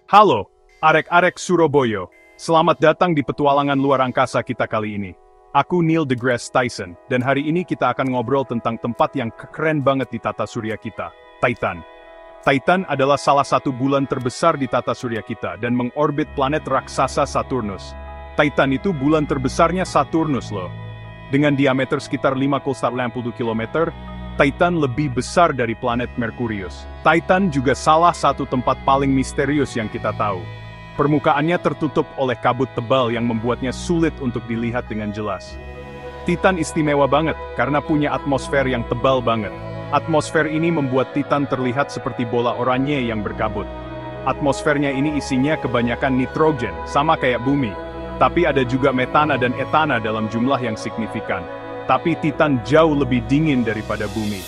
Halo, arek-arek Surabaya. Selamat datang di petualangan luar angkasa kita kali ini. Aku Neil deGrasse Tyson, dan hari ini kita akan ngobrol tentang tempat yang keren banget di tata surya kita, Titan. Titan adalah salah satu bulan terbesar di tata surya kita dan mengorbit planet raksasa Saturnus. Titan itu bulan terbesarnya Saturnus loh. Dengan diameter sekitar 5,82 km, Titan lebih besar dari planet Merkurius. Titan juga salah satu tempat paling misterius yang kita tahu. Permukaannya tertutup oleh kabut tebal yang membuatnya sulit untuk dilihat dengan jelas. Titan istimewa banget karena punya atmosfer yang tebal banget. Atmosfer ini membuat Titan terlihat seperti bola oranye yang berkabut. Atmosfernya ini isinya kebanyakan nitrogen, sama kayak bumi. Tapi ada juga metana dan etana dalam jumlah yang signifikan. Tapi Titan jauh lebih dingin daripada bumi.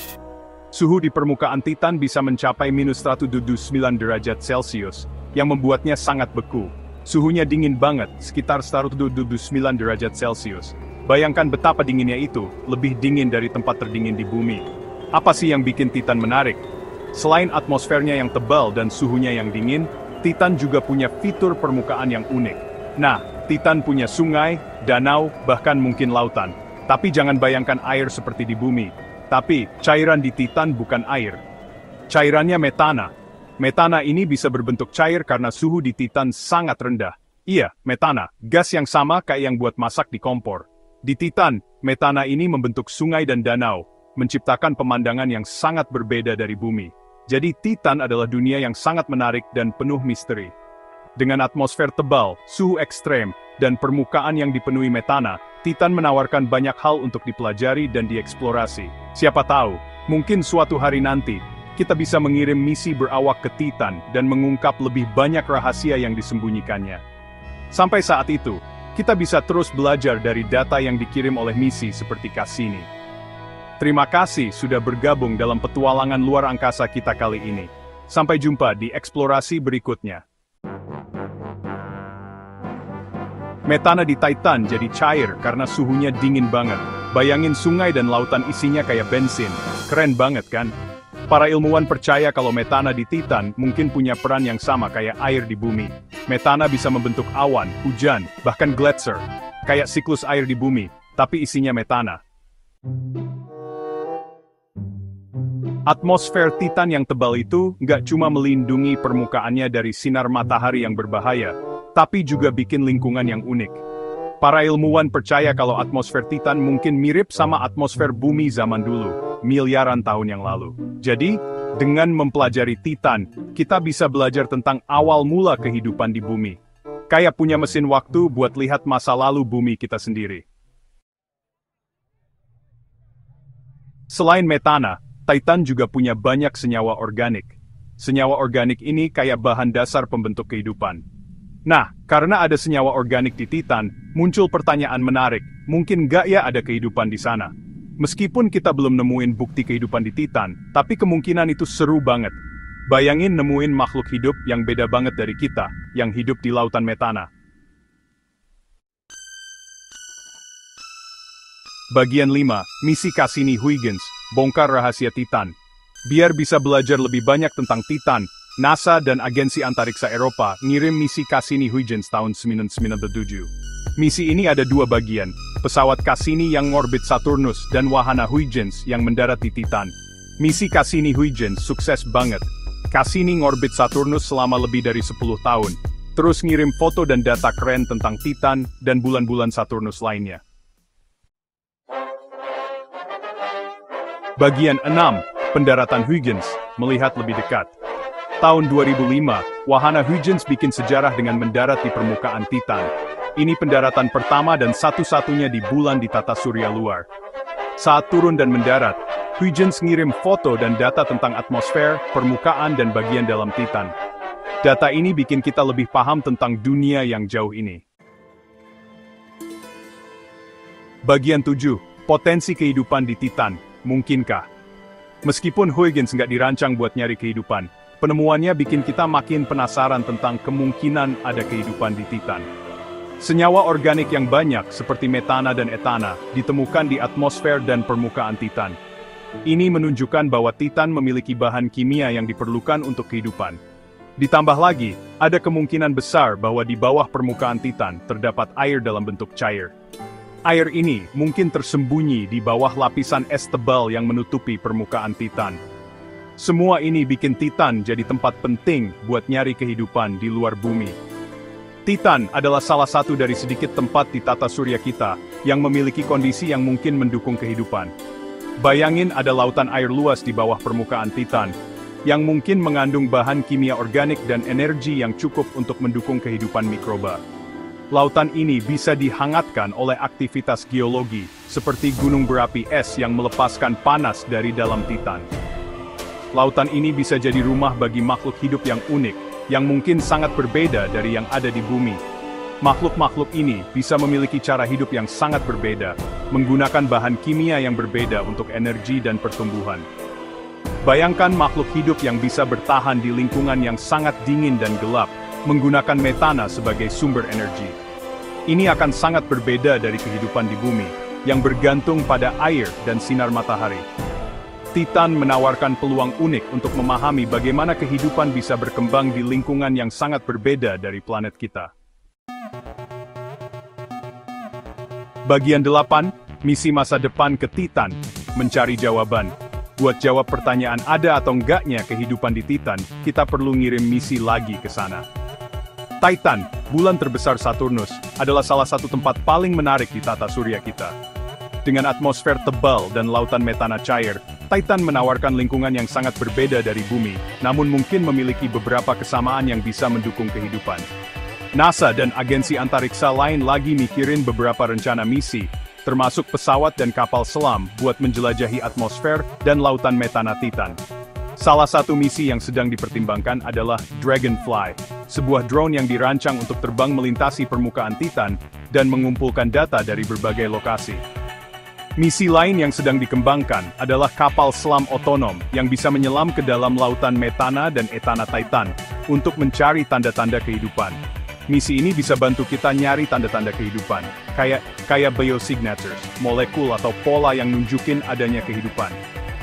Suhu di permukaan Titan bisa mencapai minus 129 derajat Celcius, yang membuatnya sangat beku. Suhunya dingin banget, sekitar 129 derajat Celcius. Bayangkan betapa dinginnya itu, lebih dingin dari tempat terdingin di bumi. Apa sih yang bikin Titan menarik? Selain atmosfernya yang tebal dan suhunya yang dingin, Titan juga punya fitur permukaan yang unik. Nah, Titan punya sungai, danau, bahkan mungkin lautan. Tapi jangan bayangkan air seperti di bumi. Tapi, cairan di Titan bukan air. Cairannya metana. Metana ini bisa berbentuk cair karena suhu di Titan sangat rendah. Iya, metana, gas yang sama kayak yang buat masak di kompor. Di Titan, metana ini membentuk sungai dan danau, menciptakan pemandangan yang sangat berbeda dari bumi. Jadi Titan adalah dunia yang sangat menarik dan penuh misteri. Dengan atmosfer tebal, suhu ekstrem, dan permukaan yang dipenuhi metana, Titan menawarkan banyak hal untuk dipelajari dan dieksplorasi. Siapa tahu, mungkin suatu hari nanti, kita bisa mengirim misi berawak ke Titan dan mengungkap lebih banyak rahasia yang disembunyikannya. Sampai saat itu, kita bisa terus belajar dari data yang dikirim oleh misi seperti Cassini. Terima kasih sudah bergabung dalam petualangan luar angkasa kita kali ini. Sampai jumpa di eksplorasi berikutnya. Metana di Titan jadi cair karena suhunya dingin banget. Bayangin sungai dan lautan isinya kayak bensin. Keren banget kan? Para ilmuwan percaya kalau metana di Titan mungkin punya peran yang sama kayak air di bumi. Metana bisa membentuk awan, hujan, bahkan gletser. Kayak siklus air di bumi, tapi isinya metana. Atmosfer Titan yang tebal itu nggak cuma melindungi permukaannya dari sinar matahari yang berbahaya, tapi juga bikin lingkungan yang unik. Para ilmuwan percaya kalau atmosfer Titan mungkin mirip sama atmosfer bumi zaman dulu, miliaran tahun yang lalu. Jadi, dengan mempelajari Titan, kita bisa belajar tentang awal mula kehidupan di bumi. Kayak punya mesin waktu buat lihat masa lalu bumi kita sendiri. Selain metana, Titan juga punya banyak senyawa organik. Senyawa organik ini kayak bahan dasar pembentuk kehidupan. Nah, karena ada senyawa organik di Titan, muncul pertanyaan menarik, mungkin nggak ya ada kehidupan di sana? Meskipun kita belum nemuin bukti kehidupan di Titan, tapi kemungkinan itu seru banget. Bayangin nemuin makhluk hidup yang beda banget dari kita, yang hidup di lautan metana. Bagian 5, Misi Cassini-Huygens, bongkar rahasia Titan. Biar bisa belajar lebih banyak tentang Titan, NASA dan Agensi Antariksa Eropa ngirim misi Cassini-Huygens tahun 1997. Misi ini ada dua bagian, pesawat Cassini yang ngorbit Saturnus dan wahana Huygens yang mendarat di Titan. Misi Cassini-Huygens sukses banget. Cassini ngorbit Saturnus selama lebih dari 10 tahun, terus ngirim foto dan data keren tentang Titan dan bulan-bulan Saturnus lainnya. Bagian 6, pendaratan Huygens, melihat lebih dekat. Tahun 2005, wahana Huygens bikin sejarah dengan mendarat di permukaan Titan. Ini pendaratan pertama dan satu-satunya di bulan di tata surya luar. Saat turun dan mendarat, Huygens ngirim foto dan data tentang atmosfer, permukaan dan bagian dalam Titan. Data ini bikin kita lebih paham tentang dunia yang jauh ini. Bagian 7, potensi kehidupan di Titan, mungkinkah? Meskipun Huygens nggak dirancang buat nyari kehidupan, penemuannya bikin kita makin penasaran tentang kemungkinan ada kehidupan di Titan. Senyawa organik yang banyak seperti metana dan etana ditemukan di atmosfer dan permukaan Titan. Ini menunjukkan bahwa Titan memiliki bahan kimia yang diperlukan untuk kehidupan. Ditambah lagi, ada kemungkinan besar bahwa di bawah permukaan Titan terdapat air dalam bentuk cair. Air ini mungkin tersembunyi di bawah lapisan es tebal yang menutupi permukaan Titan. Semua ini bikin Titan jadi tempat penting buat nyari kehidupan di luar bumi. Titan adalah salah satu dari sedikit tempat di tata surya kita yang memiliki kondisi yang mungkin mendukung kehidupan. Bayangin ada lautan air luas di bawah permukaan Titan, yang mungkin mengandung bahan kimia organik dan energi yang cukup untuk mendukung kehidupan mikroba. Lautan ini bisa dihangatkan oleh aktivitas geologi, seperti gunung berapi es yang melepaskan panas dari dalam Titan. Lautan ini bisa jadi rumah bagi makhluk hidup yang unik, yang mungkin sangat berbeda dari yang ada di bumi. Makhluk-makhluk ini bisa memiliki cara hidup yang sangat berbeda, menggunakan bahan kimia yang berbeda untuk energi dan pertumbuhan. Bayangkan makhluk hidup yang bisa bertahan di lingkungan yang sangat dingin dan gelap, menggunakan metana sebagai sumber energi. Ini akan sangat berbeda dari kehidupan di bumi, yang bergantung pada air dan sinar matahari. Titan menawarkan peluang unik untuk memahami bagaimana kehidupan bisa berkembang di lingkungan yang sangat berbeda dari planet kita. Bagian 8, misi masa depan ke Titan, mencari jawaban. Buat jawab pertanyaan ada atau enggaknya kehidupan di Titan, kita perlu ngirim misi lagi ke sana. Titan, bulan terbesar Saturnus, adalah salah satu tempat paling menarik di tata surya kita. Dengan atmosfer tebal dan lautan metana cair, Titan menawarkan lingkungan yang sangat berbeda dari bumi, namun mungkin memiliki beberapa kesamaan yang bisa mendukung kehidupan. NASA dan agensi antariksa lain lagi mikirin beberapa rencana misi, termasuk pesawat dan kapal selam buat menjelajahi atmosfer dan lautan metana Titan. Salah satu misi yang sedang dipertimbangkan adalah Dragonfly, sebuah drone yang dirancang untuk terbang melintasi permukaan Titan dan mengumpulkan data dari berbagai lokasi. Misi lain yang sedang dikembangkan adalah kapal selam otonom yang bisa menyelam ke dalam lautan metana dan etana Titan untuk mencari tanda-tanda kehidupan. Misi ini bisa bantu kita nyari tanda-tanda kehidupan, kayak biosignatures, molekul atau pola yang nunjukin adanya kehidupan.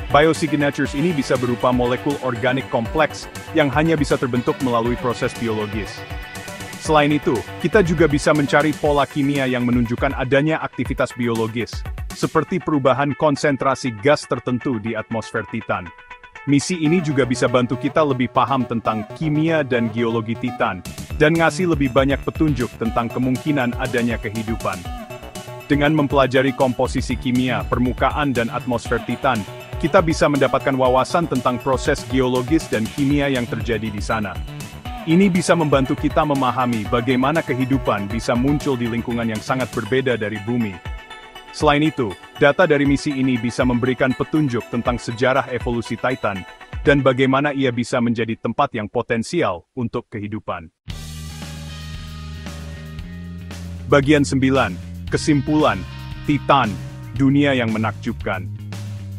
Biosignatures ini bisa berupa molekul organik kompleks yang hanya bisa terbentuk melalui proses biologis. Selain itu, kita juga bisa mencari pola kimia yang menunjukkan adanya aktivitas biologis, seperti perubahan konsentrasi gas tertentu di atmosfer Titan. Misi ini juga bisa bantu kita lebih paham tentang kimia dan geologi Titan, dan ngasih lebih banyak petunjuk tentang kemungkinan adanya kehidupan. Dengan mempelajari komposisi kimia, permukaan dan atmosfer Titan, kita bisa mendapatkan wawasan tentang proses geologis dan kimia yang terjadi di sana. Ini bisa membantu kita memahami bagaimana kehidupan bisa muncul di lingkungan yang sangat berbeda dari bumi. Selain itu, data dari misi ini bisa memberikan petunjuk tentang sejarah evolusi Titan, dan bagaimana ia bisa menjadi tempat yang potensial untuk kehidupan. Bagian 9. Kesimpulan, Titan, dunia yang menakjubkan.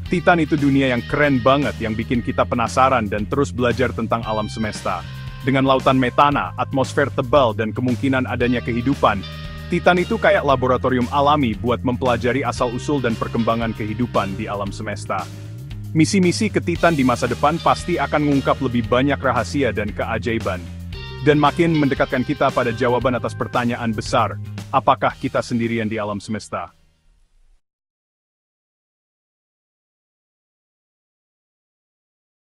Titan itu dunia yang keren banget yang bikin kita penasaran dan terus belajar tentang alam semesta. Dengan lautan metana, atmosfer tebal dan kemungkinan adanya kehidupan, Titan itu kayak laboratorium alami buat mempelajari asal-usul dan perkembangan kehidupan di alam semesta. Misi-misi ke Titan di masa depan pasti akan mengungkap lebih banyak rahasia dan keajaiban. Dan makin mendekatkan kita pada jawaban atas pertanyaan besar, apakah kita sendirian di alam semesta?